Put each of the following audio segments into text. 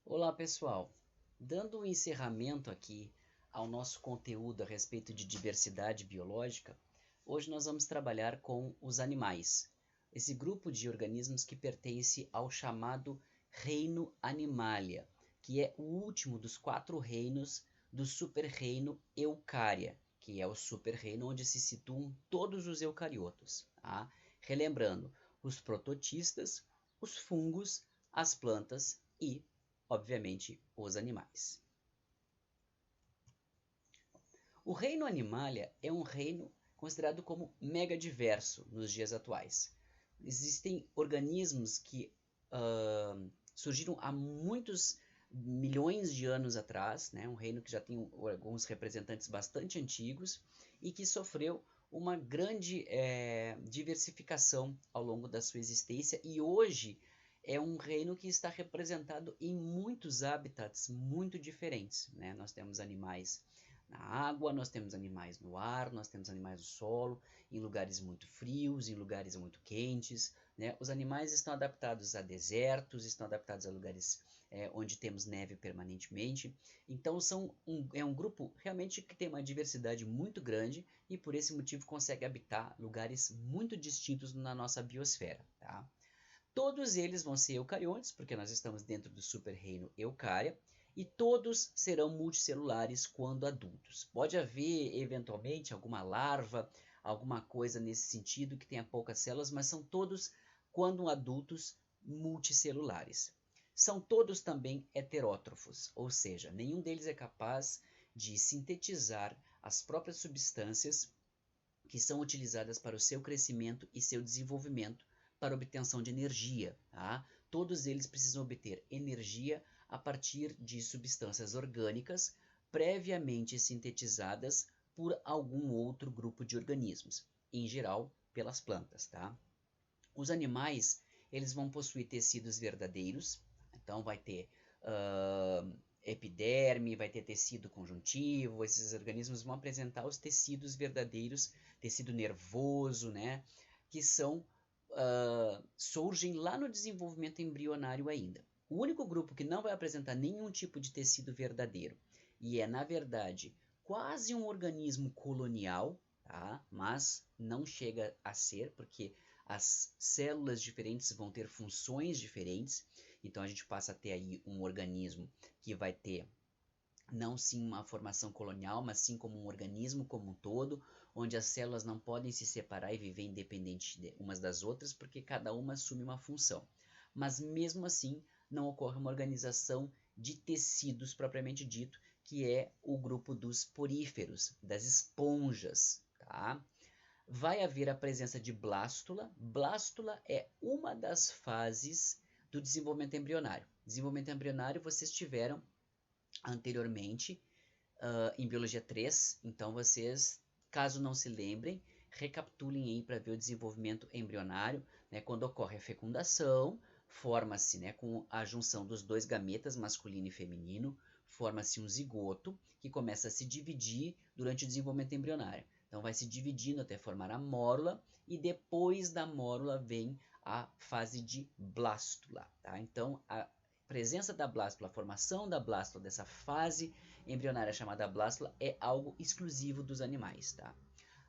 Olá pessoal, dando um encerramento aqui ao nosso conteúdo a respeito de diversidade biológica, hoje nós vamos trabalhar com os animais, esse grupo de organismos que pertence ao chamado reino Animalia, que é o último dos 4 reinos do super-reino Eucária, que é o super-reino onde se situam todos os eucariotos. Tá? Relembrando, os prototistas, os fungos, as plantas e obviamente, os animais. O reino Animalia é um reino considerado como megadiverso nos dias atuais. Existem organismos que surgiram há muitos milhões de anos atrás, né? Um reino que já tem alguns representantes bastante antigos e que sofreu uma grande diversificação ao longo da sua existência e hoje é um reino que está representado em muitos habitats muito diferentes, né? Nós temos animais na água, nós temos animais no ar, nós temos animais no solo, em lugares muito frios, em lugares muito quentes, né? Os animais estão adaptados a desertos, estão adaptados a lugares onde temos neve permanentemente. Então é um grupo realmente que tem uma diversidade muito grande e por esse motivo consegue habitar lugares muito distintos na nossa biosfera. Tá? Todos eles vão ser eucariontes, porque nós estamos dentro do super-reino Eucária, e todos serão multicelulares quando adultos. Pode haver, eventualmente, alguma larva, alguma coisa nesse sentido que tenha poucas células, mas são todos, quando adultos, multicelulares. São todos também heterótrofos, ou seja, nenhum deles é capaz de sintetizar as próprias substâncias que são utilizadas para o seu crescimento e seu desenvolvimento para obtenção de energia. Tá? Todos eles precisam obter energia a partir de substâncias orgânicas previamente sintetizadas por algum outro grupo de organismos, em geral pelas plantas. Tá? Os animais eles vão possuir tecidos verdadeiros, então vai ter epiderme, vai ter tecido conjuntivo, esses organismos vão apresentar os tecidos verdadeiros, tecido nervoso, né, que surgem lá no desenvolvimento embrionário ainda. O único grupo que não vai apresentar nenhum tipo de tecido verdadeiro e é, na verdade, quase um organismo colonial, tá? Mas não chega a ser, porque as células diferentes vão ter funções diferentes, então a gente passa a ter aí um organismo que vai ter não sim uma formação colonial, mas sim como um organismo como um todo, onde as células não podem se separar e viver independente umas das outras, porque cada uma assume uma função. Mas mesmo assim, não ocorre uma organização de tecidos propriamente dito, que é o grupo dos poríferos, das esponjas, tá? Vai haver a presença de blástula. Blástula é uma das fases do desenvolvimento embrionário. Desenvolvimento embrionário vocês tiveram anteriormente em Biologia 3, então vocês, caso não se lembrem, recapitulem aí para ver o desenvolvimento embrionário, né, quando ocorre a fecundação, forma-se, né, com a junção dos dois gametas, masculino e feminino, forma-se um zigoto que começa a se dividir durante o desenvolvimento embrionário. Então vai se dividindo até formar a mórula e depois da mórula vem a fase de blástula. Tá? Então a presença da blástula, a formação da blástula, dessa fase embrionária chamada blástula, é algo exclusivo dos animais. Tá?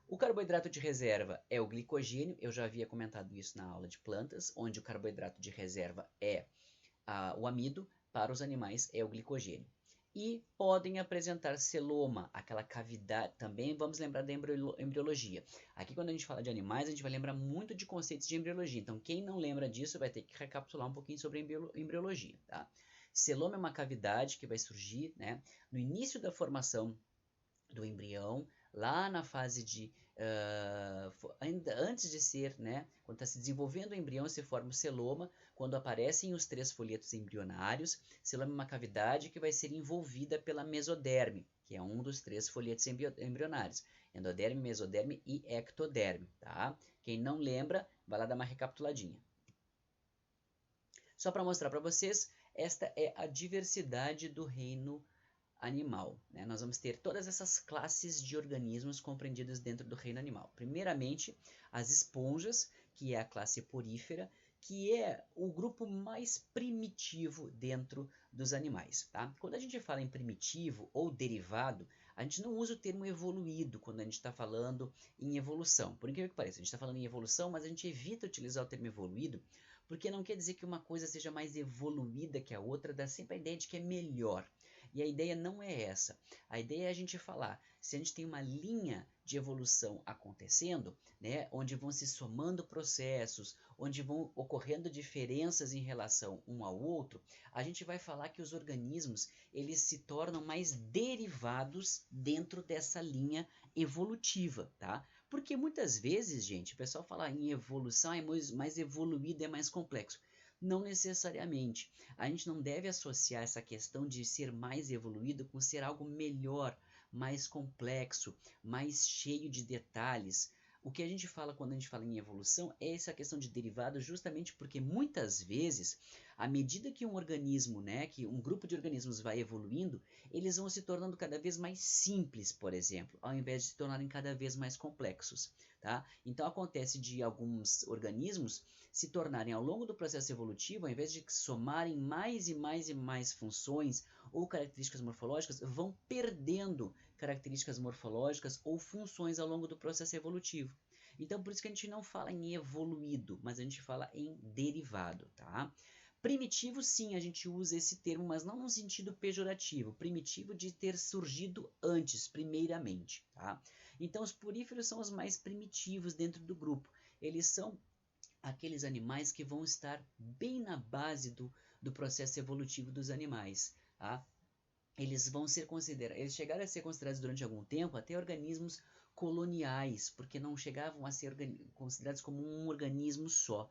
O carboidrato de reserva é o glicogênio, eu já havia comentado isso na aula de plantas, onde o carboidrato de reserva é o amido, para os animais é o glicogênio. E podem apresentar celoma, aquela cavidade, também vamos lembrar da embriologia. Aqui quando a gente fala de animais, a gente vai lembrar muito de conceitos de embriologia, então quem não lembra disso vai ter que recapitular um pouquinho sobre embriologia. Tá? Celoma é uma cavidade que vai surgir, né, no início da formação do embrião, lá na fase de ainda antes de ser, né, quando está se desenvolvendo o embrião, se forma o celoma, quando aparecem os 3 folhetos embrionários. Celoma é uma cavidade que vai ser envolvida pela mesoderme, que é um dos 3 folhetos embrionários, endoderme, mesoderme e ectoderme, tá? Quem não lembra, vai lá dar uma recapituladinha. Só para mostrar para vocês, esta é a diversidade do reino animal. Né? Nós vamos ter todas essas classes de organismos compreendidas dentro do reino animal. Primeiramente, as esponjas, que é a classe porífera, que é o grupo mais primitivo dentro dos animais, tá? Quando a gente fala em primitivo ou derivado, a gente não usa o termo evoluído quando a gente está falando em evolução. Por incrível que pareça, a gente está falando em evolução, mas a gente evita utilizar o termo evoluído, porque não quer dizer que uma coisa seja mais evoluída que a outra, dá sempre a ideia de que é melhor. E a ideia não é essa. A ideia é a gente falar, se a gente tem uma linha de evolução acontecendo, né, onde vão se somando processos, onde vão ocorrendo diferenças em relação um ao outro, a gente vai falar que os organismos eles se tornam mais derivados dentro dessa linha evolutiva, tá? Porque muitas vezes, gente, o pessoal fala em evolução, é mais evoluído, é mais complexo. Não necessariamente. A gente não deve associar essa questão de ser mais evoluído com ser algo melhor, mais complexo, mais cheio de detalhes. O que a gente fala quando a gente fala em evolução é essa questão de derivado, justamente porque muitas vezes, à medida que um organismo, né, que um grupo de organismos vai evoluindo, eles vão se tornando cada vez mais simples, por exemplo, ao invés de se tornarem cada vez mais complexos, tá? Então acontece de alguns organismos se tornarem ao longo do processo evolutivo, ao invés de somarem mais e mais e mais funções ou características morfológicas, vão perdendo características morfológicas ou funções ao longo do processo evolutivo. Então, por isso que a gente não fala em evoluído, mas a gente fala em derivado, tá? Primitivo, sim, a gente usa esse termo, mas não no sentido pejorativo. Primitivo de ter surgido antes, primeiramente, tá? Então, os poríferos são os mais primitivos dentro do grupo. Eles são aqueles animais que vão estar bem na base do processo evolutivo dos animais, tá? Eles vão ser considerados, eles chegaram a ser considerados durante algum tempo até organismos coloniais, porque não chegavam a ser considerados como um organismo só.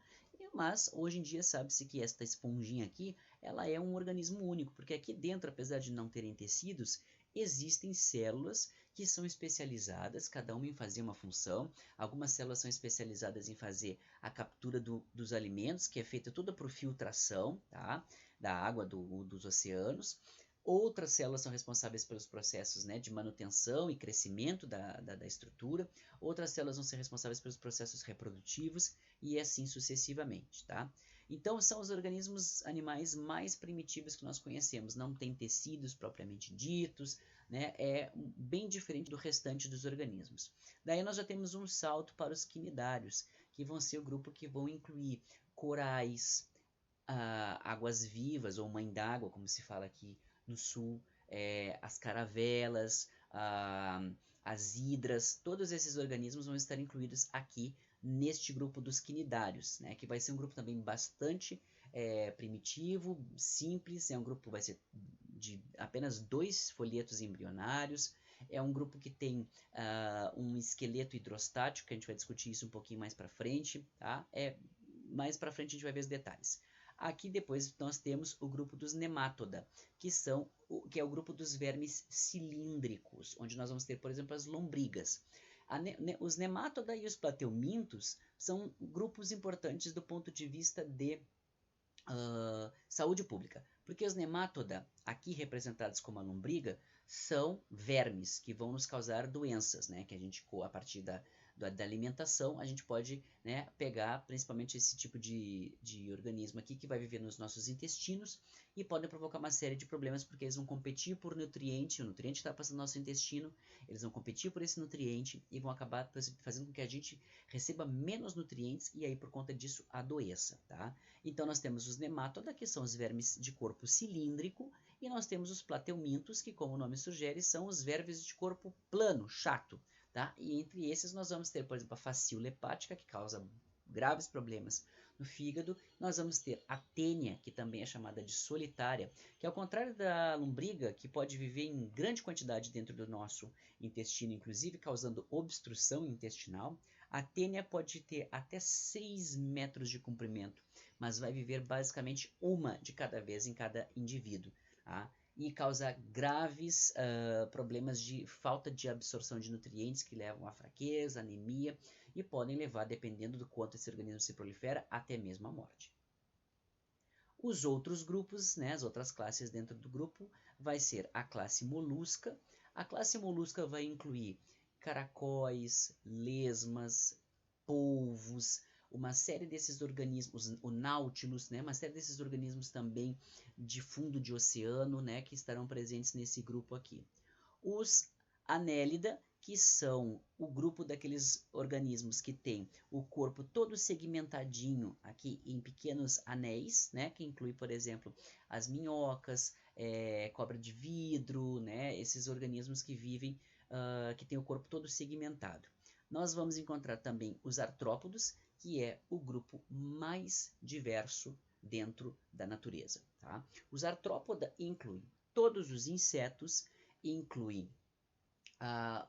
Mas hoje em dia sabe-se que esta esponjinha aqui, ela é um organismo único, porque aqui dentro, apesar de não terem tecidos, existem células que são especializadas, cada uma em fazer uma função. Algumas células são especializadas em fazer a captura dos alimentos, que é feita toda por filtração, tá? Da água dos oceanos. Outras células são responsáveis pelos processos, né, de manutenção e crescimento da estrutura. Outras células vão ser responsáveis pelos processos reprodutivos e assim sucessivamente, tá? Então, são os organismos animais mais primitivos que nós conhecemos. Não tem tecidos propriamente ditos, né? É bem diferente do restante dos organismos. Daí nós já temos um salto para os quinidários, que vão ser o grupo que vão incluir corais, águas vivas ou mãe d'água, como se fala aqui no sul, as caravelas, as hidras, todos esses organismos vão estar incluídos aqui neste grupo dos quinidários, né, que vai ser um grupo também bastante primitivo, simples, é um grupo que vai ser de apenas 2 folhetos embrionários, é um grupo que tem um esqueleto hidrostático, que a gente vai discutir isso um pouquinho mais para frente, tá? Mais para frente a gente vai ver os detalhes. Aqui depois nós temos o grupo dos Nematoda, que é o grupo dos vermes cilíndricos, onde nós vamos ter, por exemplo, as lombrigas. Os Nematoda e os plateumintos são grupos importantes do ponto de vista de saúde pública, porque os Nematoda, aqui representados como a lombriga, são vermes que vão nos causar doenças, né? Que a gente, a partir da alimentação, a gente pode, né, pegar principalmente esse tipo de organismo aqui que vai viver nos nossos intestinos e podem provocar uma série de problemas porque eles vão competir por nutriente, o nutriente que está passando no nosso intestino, eles vão competir por esse nutriente e vão acabar fazendo com que a gente receba menos nutrientes e aí por conta disso adoeça, tá? Então nós temos os Nematoda, que são os vermes de corpo cilíndrico, e nós temos os plateumintos, que como o nome sugere, são os vermes de corpo plano, chato. Tá? E entre esses nós vamos ter, por exemplo, a facíola hepática, que causa graves problemas no fígado. Nós vamos ter a tênia, que também é chamada de solitária, que ao contrário da lombriga, que pode viver em grande quantidade dentro do nosso intestino, inclusive causando obstrução intestinal, a tênia pode ter até 6 metros de comprimento, mas vai viver basicamente uma de cada vez em cada indivíduo. Tá? E causa graves problemas de falta de absorção de nutrientes que levam à fraqueza, anemia e podem levar, dependendo do quanto esse organismo se prolifera, até mesmo à morte. Os outros grupos, né, as outras classes dentro do grupo, vai ser a classe molusca. A classe molusca vai incluir caracóis, lesmas, polvos, uma série desses organismos, o Nautilus, né, uma série desses organismos também de fundo de oceano, né, que estarão presentes nesse grupo aqui. Os Annelida, que são o grupo daqueles organismos que tem o corpo todo segmentadinho aqui em pequenos anéis, né, que inclui, por exemplo, as minhocas, cobra de vidro, né, esses organismos que vivem, que tem o corpo todo segmentado. Nós vamos encontrar também os artrópodos, que é o grupo mais diverso dentro da natureza. Tá? Os artrópoda incluem todos os insetos, incluem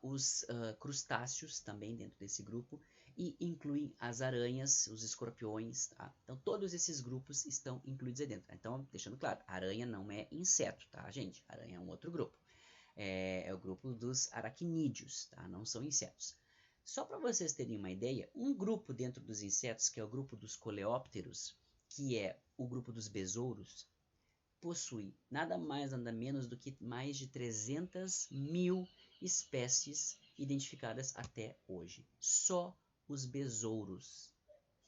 os crustáceos também dentro desse grupo e incluem as aranhas, os escorpiões. Tá? Então todos esses grupos estão incluídos aí dentro. Então, deixando claro, aranha não é inseto, tá, gente? Aranha é um outro grupo. É o grupo dos aracnídeos, tá? Não são insetos. Só para vocês terem uma ideia, um grupo dentro dos insetos, que é o grupo dos coleópteros, que é o grupo dos besouros, possui nada mais, nada menos do que mais de 300 mil espécies identificadas até hoje. Só os besouros.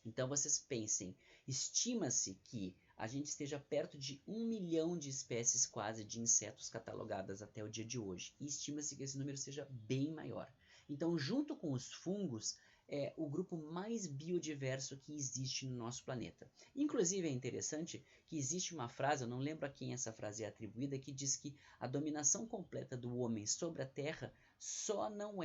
Então vocês pensem, estima-se que a gente esteja perto de 1 milhão de espécies quase de insetos catalogadas até o dia de hoje. E estima-se que esse número seja bem maior. Então, junto com os fungos, é o grupo mais biodiverso que existe no nosso planeta. Inclusive, é interessante que existe uma frase, eu não lembro a quem essa frase é atribuída, que diz que a dominação completa do homem sobre a Terra só não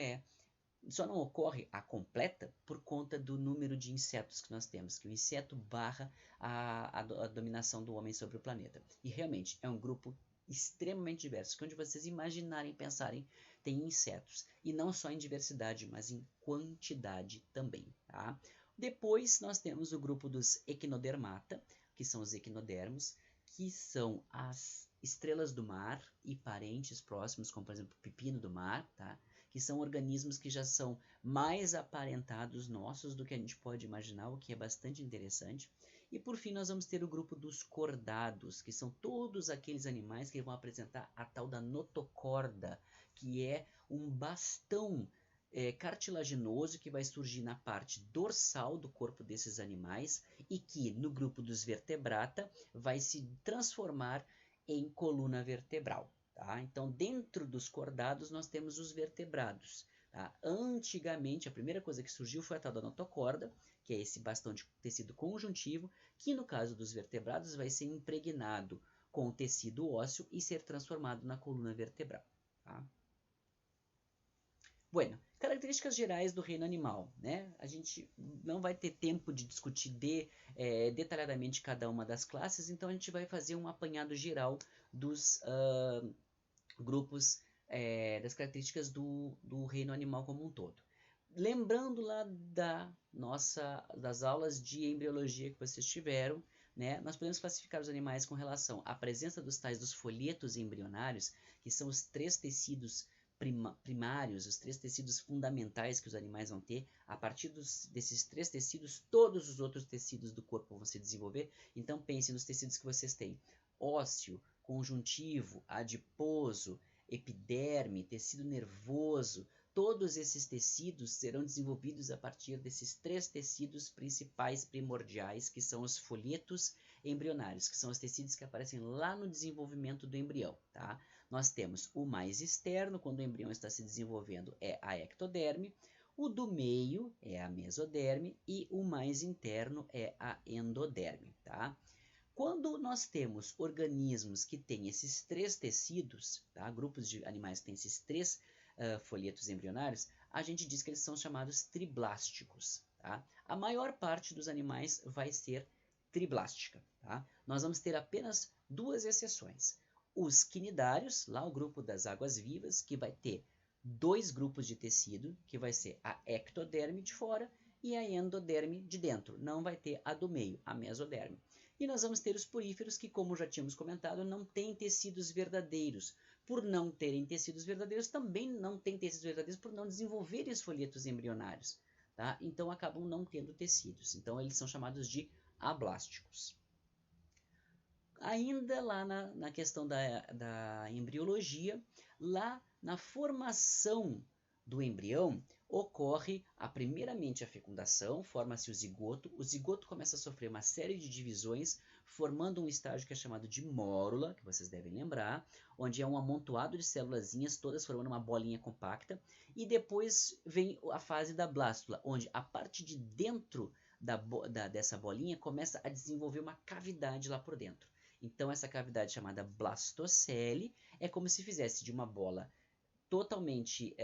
ocorre a completa por conta do número de insetos que nós temos, que o inseto barra a dominação do homem sobre o planeta. E realmente é um grupo extremamente diverso, que onde vocês imaginarem, pensarem, tem insetos. E não só em diversidade, mas em quantidade também. Tá? Depois nós temos o grupo dos Echinodermata, que são os equinodermos, que são as estrelas do mar e parentes próximos, como por exemplo o pepino do mar, tá? Que são organismos que já são mais aparentados nossos do que a gente pode imaginar, o que é bastante interessante. E por fim nós vamos ter o grupo dos cordados, que são todos aqueles animais que vão apresentar a tal da notocorda, que é um bastão cartilaginoso que vai surgir na parte dorsal do corpo desses animais e que no grupo dos vertebrata vai se transformar em coluna vertebral. Tá? Então, dentro dos cordados, nós temos os vertebrados. Tá? Antigamente, a primeira coisa que surgiu foi a tal da notocorda, que é esse bastão de tecido conjuntivo, que no caso dos vertebrados vai ser impregnado com o tecido ósseo e ser transformado na coluna vertebral. Tá? Bueno, características gerais do reino animal. Né? A gente não vai ter tempo de discutir detalhadamente cada uma das classes, então a gente vai fazer um apanhado geral dos grupos, das características do reino animal como um todo. Lembrando lá das aulas de embriologia que vocês tiveram, né, nós podemos classificar os animais com relação à presença dos tais dos folhetos embrionários, que são os 3 tecidos primários, os 3 tecidos fundamentais que os animais vão ter. A partir desses 3 tecidos, todos os outros tecidos do corpo vão se desenvolver. Então pense nos tecidos que vocês têm: ósseo, conjuntivo, adiposo, epiderme, tecido nervoso. Todos esses tecidos serão desenvolvidos a partir desses 3 tecidos principais primordiais, que são os folhetos embrionários, que são os tecidos que aparecem lá no desenvolvimento do embrião. Tá? Nós temos o mais externo, quando o embrião está se desenvolvendo, é a ectoderme, o do meio é a mesoderme e o mais interno é a endoderme. Tá? Quando nós temos organismos que têm esses 3 tecidos, tá? Grupos de animais que têm esses 3 folhetos embrionários, a gente diz que eles são chamados triblásticos. Tá? A maior parte dos animais vai ser triblástica. Tá? Nós vamos ter apenas 2 exceções. Os quinidários, lá o grupo das águas-vivas, que vai ter 2 grupos de tecido, que vai ser a ectoderme de fora e a endoderme de dentro. Não vai ter a do meio, a mesoderme. E nós vamos ter os poríferos, que, como já tínhamos comentado, não têm tecidos verdadeiros. Por não terem tecidos verdadeiros, também não têm tecidos verdadeiros por não desenvolverem os folhetos embrionários. Tá? Então, acabam não tendo tecidos. Então, eles são chamados de ablásticos. Ainda lá na questão da embriologia, lá na formação do embrião, ocorre primeiramente a fecundação, forma-se o zigoto começa a sofrer uma série de divisões, formando um estágio que é chamado de mórula, que vocês devem lembrar, onde é um amontoado de célulazinhas, todas formando uma bolinha compacta, e depois vem a fase da blástula, onde a parte de dentro dessa bolinha começa a desenvolver uma cavidade lá por dentro. Então essa cavidade chamada blastocele é como se fizesse de uma bola totalmente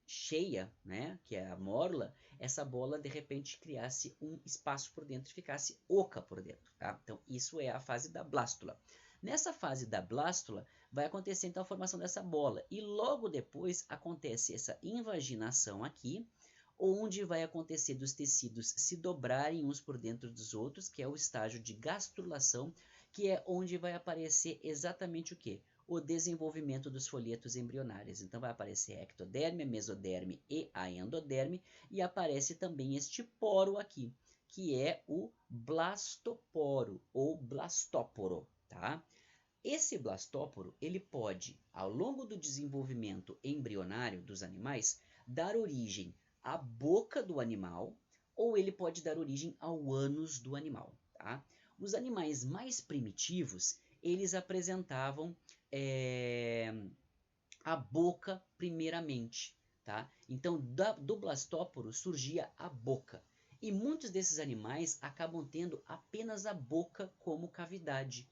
cheia, né, que é a mórula, essa bola de repente criasse um espaço por dentro e ficasse oca por dentro. Tá? Então isso é a fase da blástula. Nessa fase da blástula vai acontecer então a formação dessa bola e logo depois acontece essa invaginação aqui, onde vai acontecer dos tecidos se dobrarem uns por dentro dos outros, que é o estágio de gastrulação, que é onde vai aparecer exatamente o quê? O desenvolvimento dos folhetos embrionários. Então vai aparecer a ectoderme, a mesoderme e a endoderme, e aparece também este poro aqui, que é o blastoporo ou blastóporo, tá? Esse blastóporo, ele pode, ao longo do desenvolvimento embrionário dos animais, dar origem à boca do animal, ou ele pode dar origem ao ânus do animal, tá? Os animais mais primitivos, eles apresentavam a boca primeiramente, tá? Então, do blastóporo surgia a boca. E muitos desses animais acabam tendo apenas a boca como cavidade,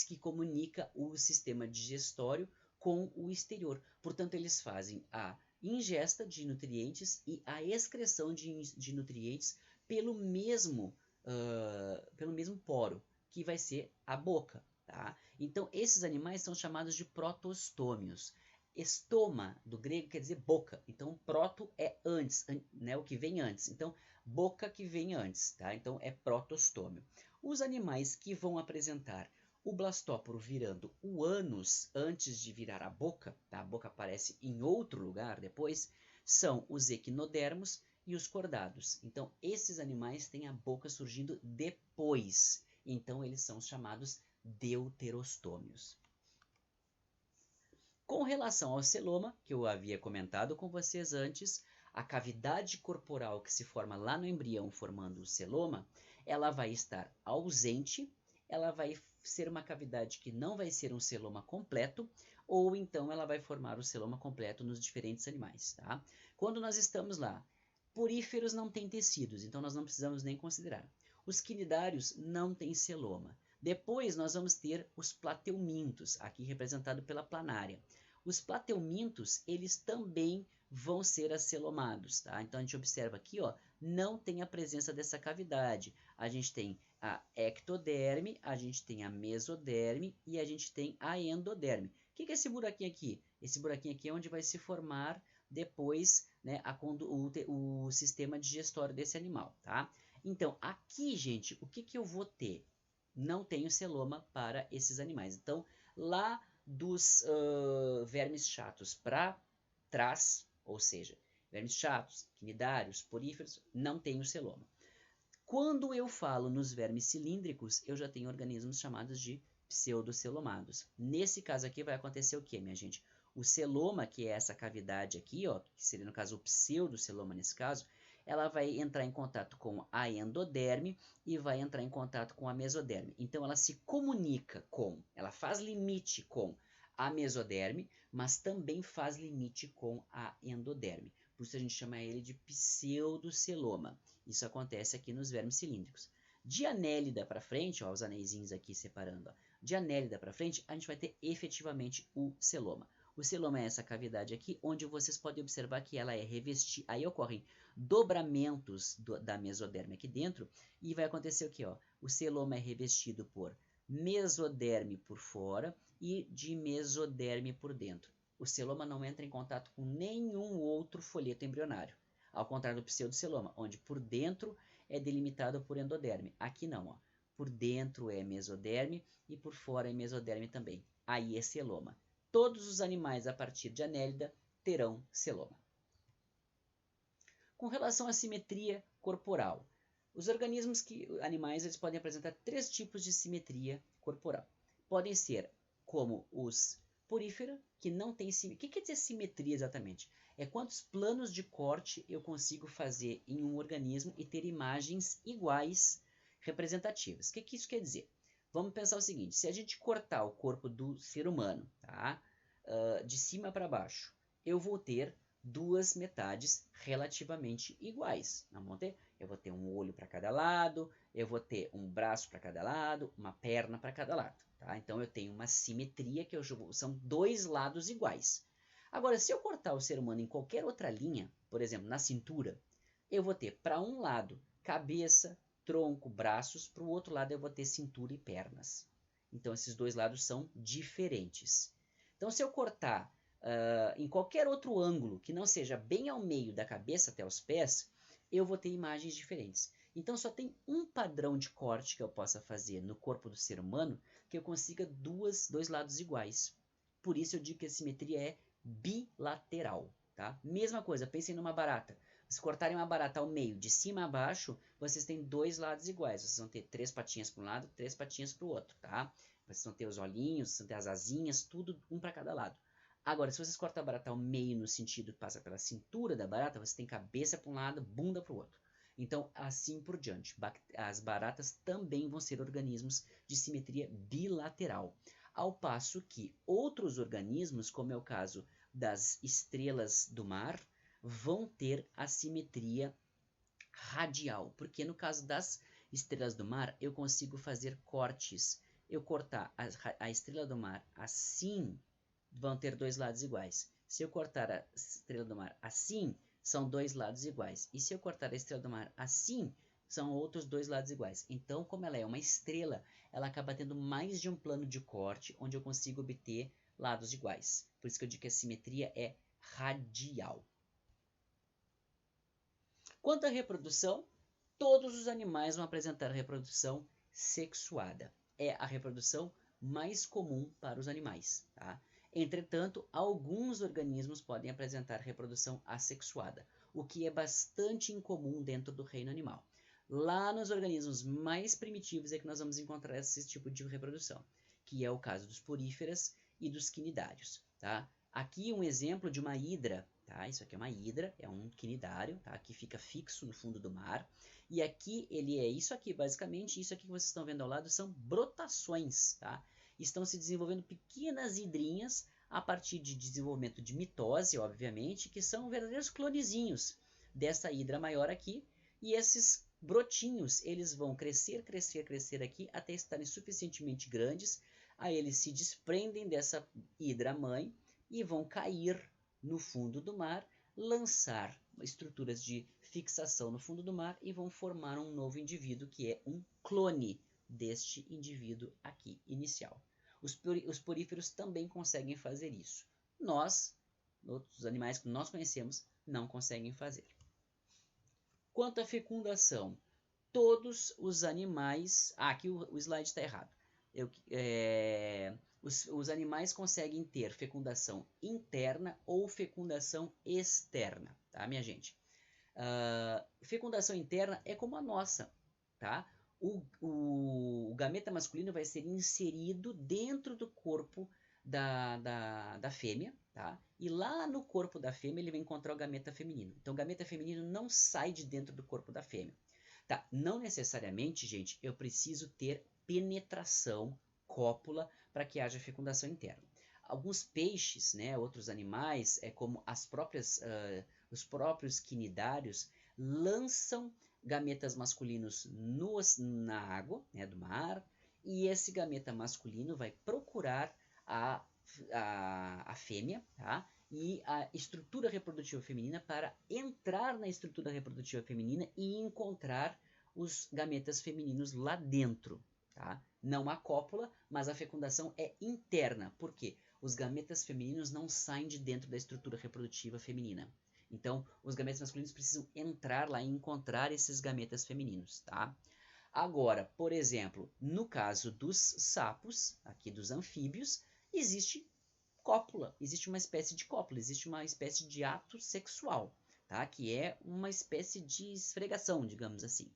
que comunica o sistema digestório com o exterior. Portanto, eles fazem a ingesta de nutrientes e a excreção de nutrientes pelo mesmo poro, que vai ser a boca. Tá? Então, esses animais são chamados de protostômios. Estoma, do grego, quer dizer boca. Então, proto é antes, né, o que vem antes. Então, boca que vem antes. Tá? Então, é protostômio. Os animais que vão apresentar o blastóporo virando o ânus antes de virar a boca, tá? A boca aparece em outro lugar depois, são os equinodermos e os cordados. Então, esses animais têm a boca surgindo depois. Então, eles são chamados deuterostômios. Com relação ao celoma, que eu havia comentado com vocês antes, a cavidade corporal que se forma lá no embrião formando o celoma, ela vai estar ausente, ela vai ser uma cavidade que não vai ser um celoma completo, ou então ela vai formar o celoma completo nos diferentes animais. Tá? Quando nós estamos lá, poríferos não têm tecidos, então nós não precisamos nem considerar. Os quinidários não têm celoma. Depois nós vamos ter os plateumintos, aqui representado pela planária. Os plateumintos, eles também vão ser acelomados, tá? Então a gente observa aqui, ó, não tem a presença dessa cavidade. A gente tem a ectoderme, a gente tem a mesoderme e a gente tem a endoderme. O que é esse buraquinho aqui? Esse buraquinho aqui é onde vai se formar depois, né, o sistema digestório desse animal, tá? Então, aqui, gente, o que eu vou ter? Não tenho celoma para esses animais. Então, lá dos vermes chatos para trás, ou seja, vermes chatos, quinidários, poríferos, não tenho celoma. Quando eu falo nos vermes cilíndricos, eu já tenho organismos chamados de pseudocelomados. Nesse caso aqui vai acontecer o que, minha gente? O celoma, que é essa cavidade aqui, ó, que seria no caso o pseudoceloma nesse caso, ela vai entrar em contato com a endoderme e vai entrar em contato com a mesoderme. Então ela se comunica ela faz limite com a mesoderme, mas também faz limite com a endoderme. Por isso a gente chama ele de pseudoceloma. Isso acontece aqui nos vermes cilíndricos. De anélida para frente, ó, os anéisinhos aqui separando, ó, de anélida para frente, a gente vai ter efetivamente o celoma. O celoma é essa cavidade aqui, onde vocês podem observar que ela é revestida. Aí ocorrem dobramentos da mesoderme aqui dentro, e vai acontecer o que? O celoma é revestido por mesoderme por fora e de mesoderme por dentro. O celoma não entra em contato com nenhum outro folheto embrionário, ao contrário do pseudoceloma, onde por dentro é delimitado por endoderme. Aqui não, ó. Por dentro é mesoderme e por fora é mesoderme também. Aí é celoma. Todos os animais a partir de anélida terão celoma. Com relação à simetria corporal, os animais eles podem apresentar três tipos de simetria corporal. Podem ser como os porífera que não tem simetria. O que quer dizer simetria exatamente? É quantos planos de corte eu consigo fazer em um organismo e ter imagens iguais representativas. O que isso quer dizer? Vamos pensar o seguinte, se a gente cortar o corpo do ser humano, tá? De cima para baixo, eu vou ter duas metades relativamente iguais. Eu vou ter um olho para cada lado, eu vou ter um braço para cada lado, uma perna para cada lado. Tá? Então eu tenho uma simetria que são dois lados iguais. Agora, se eu cortar o ser humano em qualquer outra linha, por exemplo, na cintura, eu vou ter para um lado cabeça, tronco, braços, para o outro lado eu vou ter cintura e pernas. Então esses dois lados são diferentes. Então se eu cortar em qualquer outro ângulo que não seja bem ao meio da cabeça até os pés, eu vou ter imagens diferentes. Então só tem um padrão de corte que eu possa fazer no corpo do ser humano que eu consiga dois lados iguais. Por isso eu digo que a simetria é bilateral. Tá? Mesma coisa, pensem numa barata. Se cortarem uma barata ao meio, de cima a baixo, vocês têm dois lados iguais. Vocês vão ter três patinhas para um lado, três patinhas para o outro. Tá? Vocês vão ter os olhinhos, vocês vão ter as asinhas, tudo um para cada lado. Agora, se vocês cortam a barata ao meio no sentido que passa pela cintura da barata, você tem cabeça para um lado, bunda para o outro. Então, assim por diante. As baratas também vão ser organismos de simetria bilateral. Ao passo que outros organismos, como é o caso das estrelas do mar, vão ter a simetria radial. Porque no caso das estrelas do mar, eu consigo fazer cortes. Eu cortar a estrela do mar assim, vão ter dois lados iguais. Se eu cortar a estrela do mar assim, são dois lados iguais. E se eu cortar a estrela do mar assim, são outros dois lados iguais. Então, como ela é uma estrela, ela acaba tendo mais de um plano de corte, onde eu consigo obter lados iguais. Por isso que eu digo que a simetria é radial. Quanto à reprodução, todos os animais vão apresentar reprodução sexuada. É a reprodução mais comum para os animais. Tá? Entretanto, alguns organismos podem apresentar reprodução assexuada, o que é bastante incomum dentro do reino animal. Lá nos organismos mais primitivos é que nós vamos encontrar esse tipo de reprodução, que é o caso dos poríferas e dos quinidários. Tá? Aqui um exemplo de uma hidra. Tá? Isso aqui é uma hidra, é um quinidário, tá? Que fica fixo no fundo do mar. E aqui ele é isso aqui, basicamente. Isso aqui que vocês estão vendo ao lado são brotações. Tá? Estão se desenvolvendo pequenas hidrinhas a partir de desenvolvimento de mitose, obviamente, que são verdadeiros clonezinhos dessa hidra maior aqui. E esses brotinhos, eles vão crescer, crescer, crescer aqui até estarem suficientemente grandes. Aí eles se desprendem dessa hidra mãe e vão cair no fundo do mar, lançar estruturas de fixação no fundo do mar e vão formar um novo indivíduo que é um clone deste indivíduo aqui inicial. Os poríferos também conseguem fazer isso. Nós, outros animais que nós conhecemos, não conseguem fazer. Quanto à fecundação, todos os animais... aqui o slide está errado. Os animais conseguem ter fecundação interna ou fecundação externa, tá, minha gente? Fecundação interna é como a nossa, tá? O gameta masculino vai ser inserido dentro do corpo da fêmea, tá? E lá no corpo da fêmea ele vai encontrar o gameta feminino. Então o gameta feminino não sai de dentro do corpo da fêmea. Tá? Não necessariamente, gente, eu preciso ter penetração, cópula, para que haja fecundação interna. Alguns peixes, né, outros animais, como os próprios quinidários, lançam gametas masculinos na água, né, do mar, e esse gameta masculino vai procurar a fêmea, tá? E a estrutura reprodutiva feminina para entrar na estrutura reprodutiva feminina e encontrar os gametas femininos lá dentro. Tá? Não a cópula, mas a fecundação é interna. Por quê? Os gametas femininos não saem de dentro da estrutura reprodutiva feminina. Então, os gametas masculinos precisam entrar lá e encontrar esses gametas femininos. Tá? Agora, por exemplo, no caso dos sapos, aqui dos anfíbios, existe cópula, existe uma espécie de cópula, existe uma espécie de ato sexual, tá? Que é uma espécie de esfregação, digamos assim.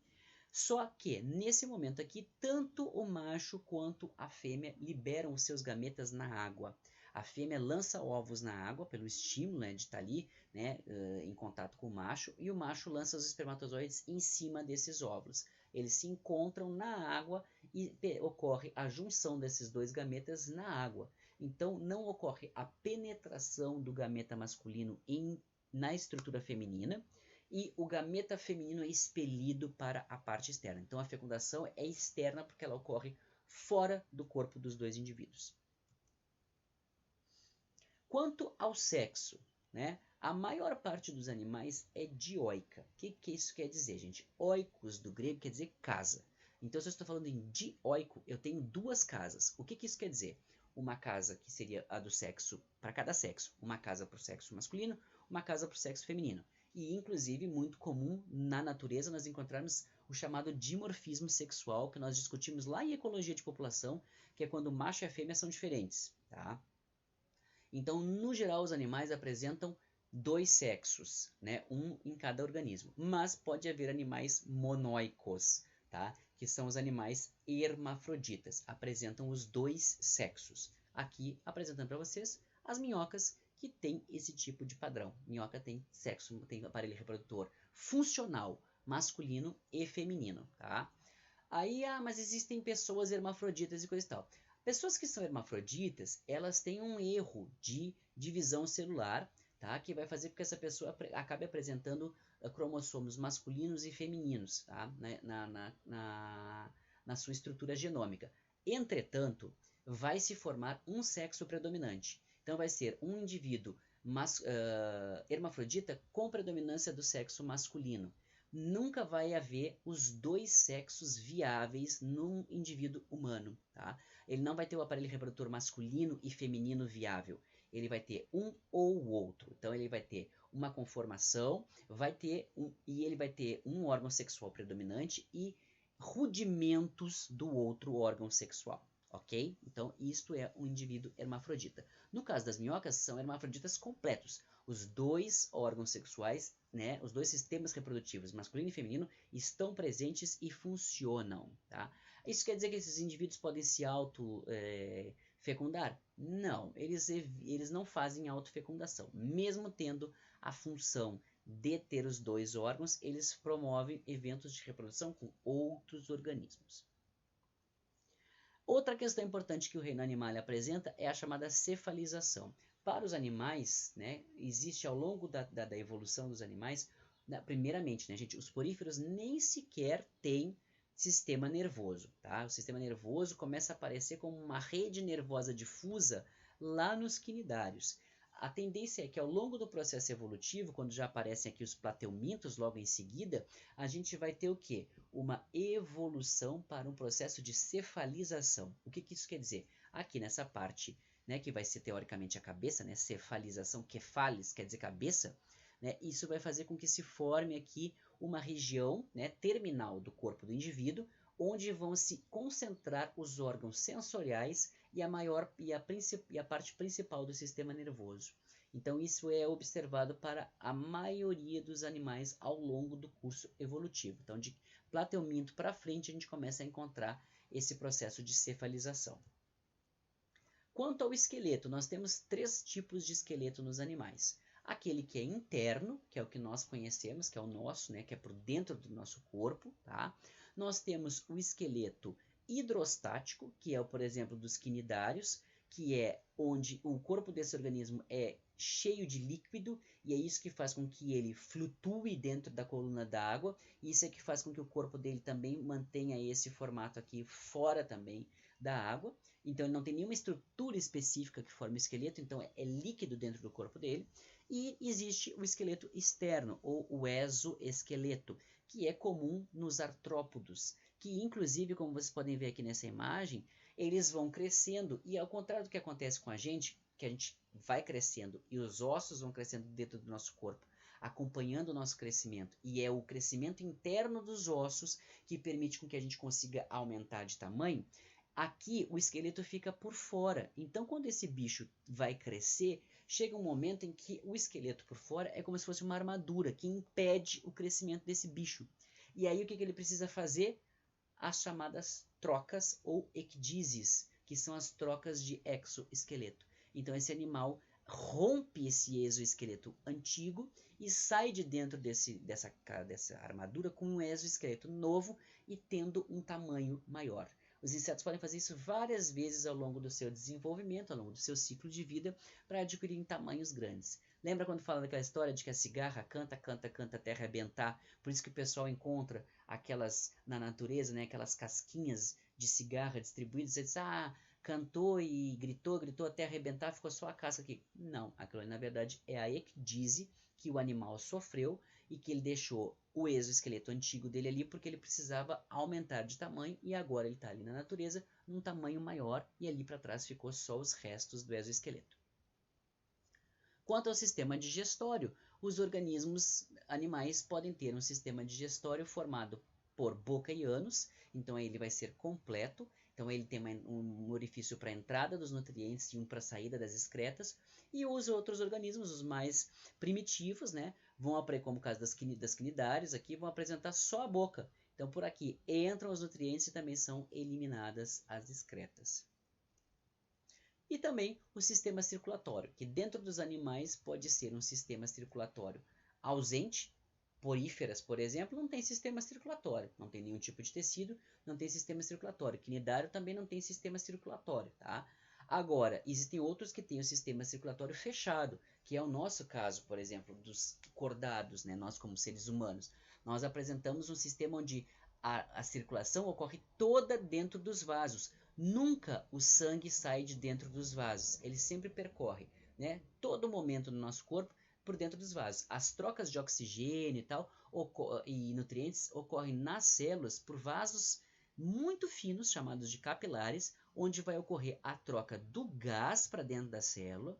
Só que, nesse momento aqui, tanto o macho quanto a fêmea liberam os seus gametas na água. A fêmea lança ovos na água pelo estímulo, né, de estar ali, né, em contato com o macho, e o macho lança os espermatozoides em cima desses óvulos. Eles se encontram na água e ocorre a junção desses dois gametas na água. Então, não ocorre a penetração do gameta masculino na estrutura feminina, e o gameta feminino é expelido para a parte externa. Então, a fecundação é externa porque ela ocorre fora do corpo dos dois indivíduos. Quanto ao sexo, né? A maior parte dos animais é dioica. O que isso quer dizer, gente? Oikos, do grego, quer dizer casa. Então, se eu estou falando em dioico, eu tenho duas casas. O que isso quer dizer? Uma casa que seria a do sexo, para cada sexo. Uma casa para o sexo masculino, uma casa para o sexo feminino. E, inclusive, muito comum na natureza nós encontrarmos o chamado dimorfismo sexual, que nós discutimos lá em ecologia de população, que é quando o macho e a fêmea são diferentes, tá? Então, no geral, os animais apresentam dois sexos, né? Um em cada organismo. Mas pode haver animais monóicos, tá? Que são os animais hermafroditas, apresentam os dois sexos. Aqui, apresentando para vocês as minhocas que têm esse tipo de padrão. Minhoca tem sexo, tem aparelho reprodutor funcional, masculino e feminino, tá? Aí, mas existem pessoas hermafroditas e coisa e tal. Pessoas que são hermafroditas, elas têm um erro de divisão celular, tá? Que vai fazer com que essa pessoa acabe apresentando cromossomos masculinos e femininos, tá? Na sua estrutura genômica. Entretanto, vai se formar um sexo predominante. Então, vai ser um indivíduo hermafrodita com predominância do sexo masculino. Nunca vai haver os dois sexos viáveis num indivíduo humano, tá? Ele não vai ter o aparelho reprodutor masculino e feminino viável. Ele vai ter um ou o outro. Então, ele vai ter uma conformação, e ele vai ter um órgão sexual predominante e rudimentos do outro órgão sexual, ok? Então, isto é um indivíduo hermafrodita. No caso das minhocas, são hermafroditas completos. Os dois órgãos sexuais, né, os dois sistemas reprodutivos, masculino e feminino, estão presentes e funcionam, tá? Isso quer dizer que esses indivíduos podem se auto-fecundar? Não, eles não fazem autofecundação. Mesmo tendo a função de ter os dois órgãos, eles promovem eventos de reprodução com outros organismos. Outra questão importante que o reino animal apresenta é a chamada cefalização. Para os animais, né, existe ao longo da evolução dos animais, primeiramente, né, gente, os poríferos nem sequer têm sistema nervoso, tá? O sistema nervoso começa a aparecer como uma rede nervosa difusa lá nos quinidários. A tendência é que ao longo do processo evolutivo, quando já aparecem aqui os plateumintos logo em seguida, a gente vai ter o quê? Uma evolução para um processo de cefalização. O que isso quer dizer? Aqui nessa parte, né, que vai ser teoricamente a cabeça, né, cefalização, kefalis, quer dizer cabeça, né, isso vai fazer com que se forme aqui uma região, né, terminal do corpo do indivíduo, onde vão se concentrar os órgãos sensoriais e a parte principal do sistema nervoso. Então, isso é observado para a maioria dos animais ao longo do curso evolutivo. Então, de plateuminto para frente, a gente começa a encontrar esse processo de cefalização. Quanto ao esqueleto, nós temos três tipos de esqueleto nos animais. Aquele que é interno, que é o que nós conhecemos, que é o nosso, né, que é por dentro do nosso corpo, tá? Nós temos o esqueleto hidrostático, que é o, por exemplo, dos quinidários, que é onde o corpo desse organismo é cheio de líquido, e é isso que faz com que ele flutue dentro da coluna d'água, e isso é que faz com que o corpo dele também mantenha esse formato aqui fora também da água. Então ele não tem nenhuma estrutura específica que forme o esqueleto, então é líquido dentro do corpo dele. E existe o esqueleto externo, ou o exoesqueleto, que é comum nos artrópodos, que inclusive, como vocês podem ver aqui nessa imagem, eles vão crescendo, e ao contrário do que acontece com a gente, que a gente vai crescendo e os ossos vão crescendo dentro do nosso corpo, acompanhando o nosso crescimento, e é o crescimento interno dos ossos que permite com que a gente consiga aumentar de tamanho. Aqui o esqueleto fica por fora, então quando esse bicho vai crescer, chega um momento em que o esqueleto por fora é como se fosse uma armadura que impede o crescimento desse bicho. E aí o que ele precisa fazer? As chamadas trocas ou ecdísis, que são as trocas de exoesqueleto. Então esse animal rompe esse exoesqueleto antigo e sai de dentro dessa armadura com um exoesqueleto novo e tendo um tamanho maior. Os insetos podem fazer isso várias vezes ao longo do seu desenvolvimento, ao longo do seu ciclo de vida, para adquirirem tamanhos grandes. Lembra quando fala daquela história de que a cigarra canta, canta, canta até arrebentar? Por isso que o pessoal encontra aquelas na natureza, né, aquelas casquinhas de cigarra distribuídas, e diz, cantou e gritou, gritou até arrebentar, ficou só a casca aqui. Não, aquilo ali, na verdade é a ecdise que o animal sofreu e que ele deixou o exoesqueleto antigo dele ali porque ele precisava aumentar de tamanho e agora ele está ali na natureza num tamanho maior e ali para trás ficou só os restos do exoesqueleto. Quanto ao sistema digestório, os organismos animais podem ter um sistema digestório formado por boca e ânus, então ele vai ser completo, então ele tem um orifício para a entrada dos nutrientes e um para a saída das excretas, e os outros organismos, os mais primitivos, né, vão, como o caso das quinidários, aqui vão apresentar só a boca. Então por aqui entram os nutrientes e também são eliminadas as excretas. E também o sistema circulatório, que dentro dos animais pode ser um sistema circulatório ausente. Poríferas, por exemplo, não tem sistema circulatório, não tem nenhum tipo de tecido, não tem sistema circulatório. Quinidário também não tem sistema circulatório, tá? Agora, existem outros que têm o sistema circulatório fechado, que é o nosso caso, por exemplo, dos cordados, né? Nós como seres humanos. Nós apresentamos um sistema onde a circulação ocorre toda dentro dos vasos. Nunca o sangue sai de dentro dos vasos, ele sempre percorre, né, todo momento no nosso corpo por dentro dos vasos. As trocas de oxigênio e tal e nutrientes ocorrem nas células por vasos muito finos, chamados de capilares, onde vai ocorrer a troca do gás para dentro da célula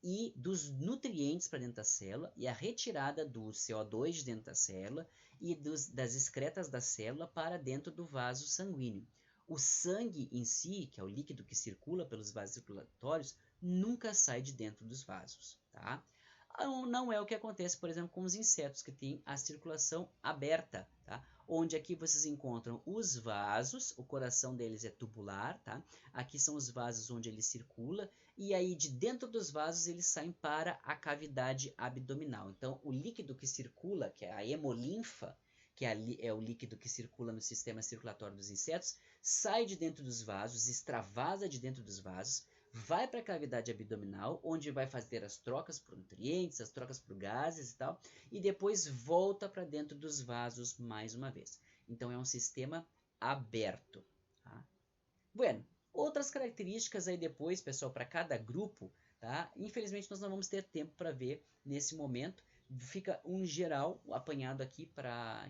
e dos nutrientes para dentro da célula e a retirada do CO2 de dentro da célula e das excretas da célula para dentro do vaso sanguíneo. O sangue em si, que é o líquido que circula pelos vasos circulatórios, nunca sai de dentro dos vasos, tá? Não é o que acontece, por exemplo, com os insetos, que têm a circulação aberta, tá? Onde aqui vocês encontram os vasos, o coração deles é tubular, tá? Aqui são os vasos onde ele circula, e aí de dentro dos vasos eles saem para a cavidade abdominal. Então, o líquido que circula, que é a hemolinfa, que é o líquido que circula no sistema circulatório dos insetos, sai de dentro dos vasos, extravasa de dentro dos vasos, vai para a cavidade abdominal, onde vai fazer as trocas por nutrientes, as trocas por gases e tal, e depois volta para dentro dos vasos mais uma vez. Então é um sistema aberto. Tá? Bueno, outras características aí depois, pessoal, para cada grupo, tá? Infelizmente nós não vamos ter tempo para ver nesse momento. Fica um geral apanhado aqui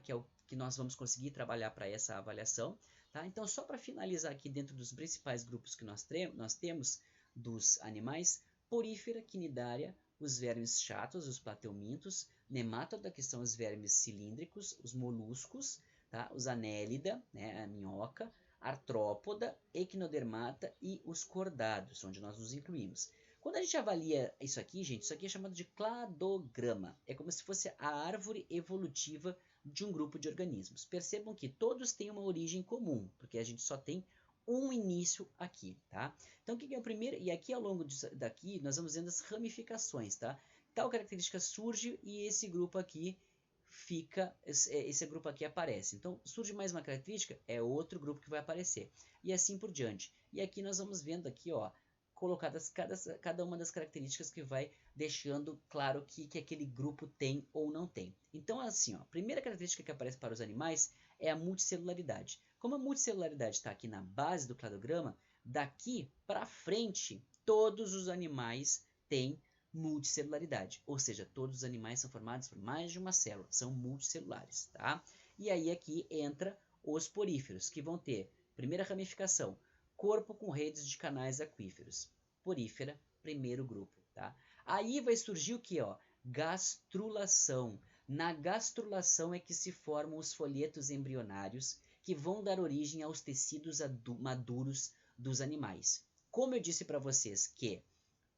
que é o que nós vamos conseguir trabalhar para essa avaliação. Tá? Então, só para finalizar aqui dentro dos principais grupos que nós temos dos animais, porífera, quinidária, os vermes chatos, os plateumintos, nemátoda, que são os vermes cilíndricos, os moluscos, tá? Os anélida, né, a minhoca, artrópoda, equinodermata e os cordados, onde nós nos incluímos. Quando a gente avalia isso aqui, gente, isso aqui é chamado de cladograma. É como se fosse a árvore evolutiva de um grupo de organismos. Percebam que todos têm uma origem comum, porque a gente só tem um início aqui, tá? Então, o que é o primeiro? E aqui, ao longo daqui, nós vamos vendo as ramificações, tá? Tal característica surge e esse grupo aqui fica, esse grupo aqui aparece. Então, surge mais uma característica, é outro grupo que vai aparecer. E assim por diante. E aqui nós vamos vendo aqui, ó, colocadas cada uma das características que vai deixando claro que aquele grupo tem ou não tem. Então, assim, ó, a primeira característica que aparece para os animais é a multicelularidade. Como a multicelularidade está aqui na base do cladograma, daqui para frente, todos os animais têm multicelularidade, ou seja, todos os animais são formados por mais de uma célula, são multicelulares, tá? E aí aqui entra os poríferos, que vão ter, primeira ramificação, corpo com redes de canais aquíferos, porífera, primeiro grupo, tá? Aí vai surgir o que, ó? Gastrulação. Na gastrulação é que se formam os folhetos embrionários, que vão dar origem aos tecidos maduros dos animais. Como eu disse para vocês que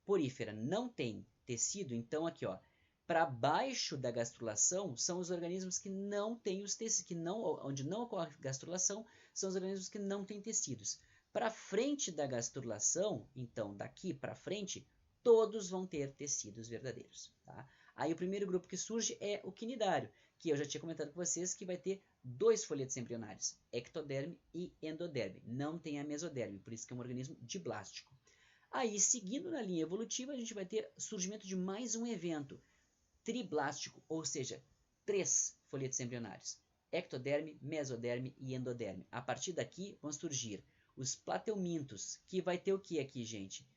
porífera não tem tecido, então aqui, ó, para baixo da gastrulação são os organismos que não têm os tecidos, onde não ocorre gastrulação, são os organismos que não têm tecidos. Para frente da gastrulação, então daqui para frente, todos vão ter tecidos verdadeiros. Tá? Aí o primeiro grupo que surge é o quinidário, que eu já tinha comentado com vocês que vai ter 2 folhetos embrionários, ectoderme e endoderme. Não tem a mesoderme, por isso que é um organismo diblástico. Aí, seguindo na linha evolutiva, a gente vai ter surgimento de mais um evento triblástico, ou seja, 3 folhetos embrionários, ectoderme, mesoderme e endoderme. A partir daqui vão surgir os plateumintos, que vai ter o que aqui, gente?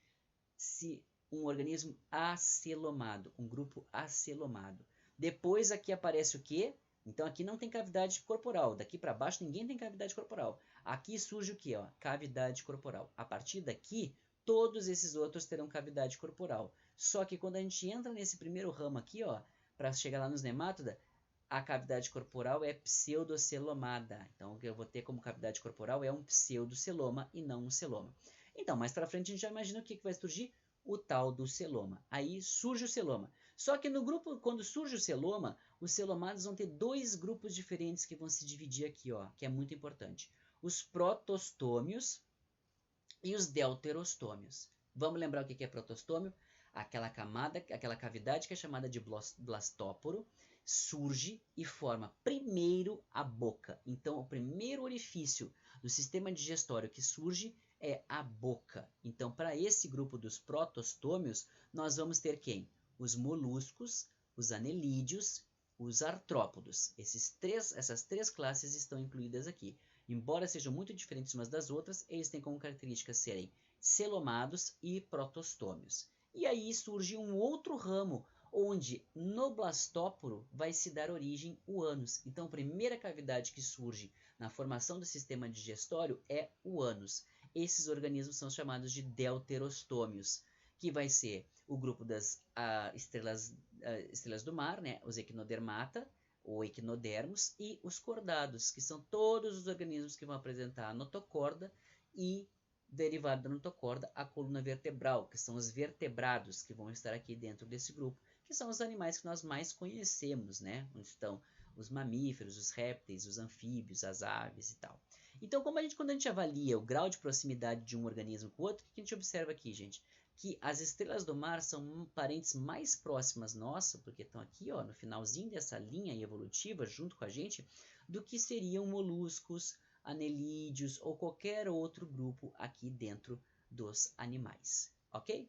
Um organismo acelomado, um grupo acelomado. Depois aqui aparece o quê? Então aqui não tem cavidade corporal, daqui para baixo ninguém tem cavidade corporal. Aqui surge o quê? Ó? Cavidade corporal. A partir daqui, todos esses outros terão cavidade corporal. Só que quando a gente entra nesse primeiro ramo aqui, ó, para chegar lá nos nemátoda, a cavidade corporal é pseudocelomada. Então, o que eu vou ter como cavidade corporal é um pseudoceloma e não um celoma. Então, mais para frente, a gente já imagina o que vai surgir? O tal do celoma. Aí surge o celoma. Só que no grupo, quando surge o celoma, os celomados vão ter 2 grupos diferentes que vão se dividir aqui, ó, que é muito importante. Os protostômios e os deuterostômios. Vamos lembrar o que é protostômio? Aquela camada, aquela cavidade que é chamada de blastóporo, surge e forma primeiro a boca. Então, o primeiro orifício do sistema digestório que surge é a boca. Então, para esse grupo dos protostômios, nós vamos ter quem? Os moluscos, os anelídeos, os artrópodos. Essas 3 classes estão incluídas aqui. Embora sejam muito diferentes umas das outras, eles têm como características serem celomados e protostômios. E aí surge um outro ramo, onde no blastóporo vai se dar origem o ânus. Então, a primeira cavidade que surge na formação do sistema digestório é o ânus. Esses organismos são chamados de deuterostômios, que vai ser o grupo das estrelas do mar, né, os equinodermata, ou equinodermos, e os cordados, que são todos os organismos que vão apresentar a notocorda e, derivado da notocorda, a coluna vertebral, que são os vertebrados, que vão estar aqui dentro desse grupo, que são os animais que nós mais conhecemos, né? Onde estão os mamíferos, os répteis, os anfíbios, as aves e tal. Então, quando a gente avalia o grau de proximidade de um organismo com o outro, o que a gente observa aqui, gente? Que as estrelas do mar são parentes mais próximas nossa, porque estão aqui, ó, no finalzinho dessa linha evolutiva, junto com a gente, do que seriam moluscos, anelídeos ou qualquer outro grupo aqui dentro dos animais, ok?